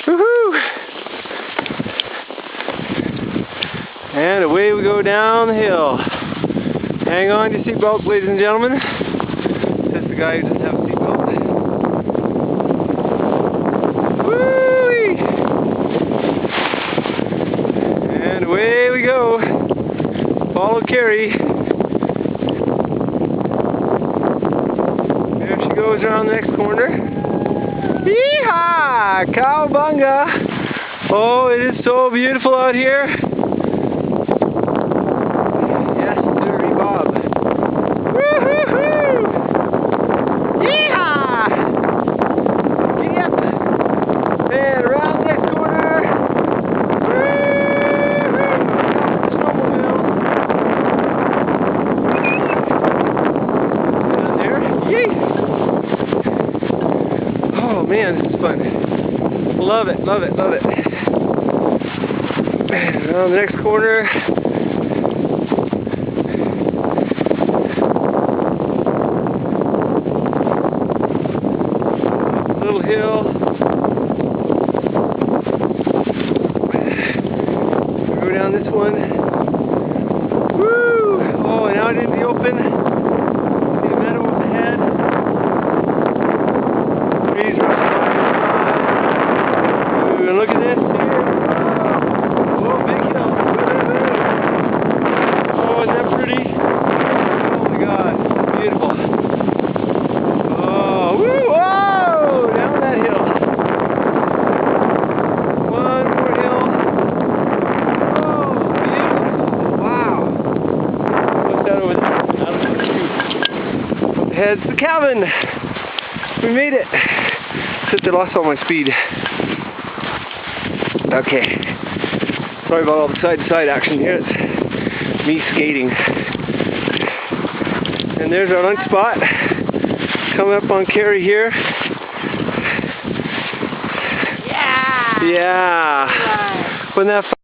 Woohoo! And away we go down the hill. Hang on to your seatbelt, ladies and gentlemen. Says the guy who doesn't have a seatbelt. Woo-wee! And away we go. Follow Carrie. There she goes around the next corner. Yee-haw! Cowabunga! Oh, it is so beautiful out here. Yes, sir, Bob. Woo-hoo-hoo! Yee-haw! Giddy up! And around the next corner. Woo-hoo! Snowmobile. Down there. Yee! Oh man, this is fun. Love it, love it, love it. Around the next corner. Little hill. Go down this one. Woo! Oh, and out into the open. See the meadow up ahead. Trees running by. Ooh, and look at this here. Oh, big hill. Oh, isn't that pretty? Oh my God, beautiful. Oh, woo! Whoa! Down that hill. One more hill. Oh, beautiful! Wow. What's that over there? I don't know. Here's the cabin. We made it. Except I lost all my speed. Okay. Sorry about all the side-to-side action here. It's me skating. And there's our lunch spot. Coming up on Carrie here. Yeah! Yeah. Wasn't that fun?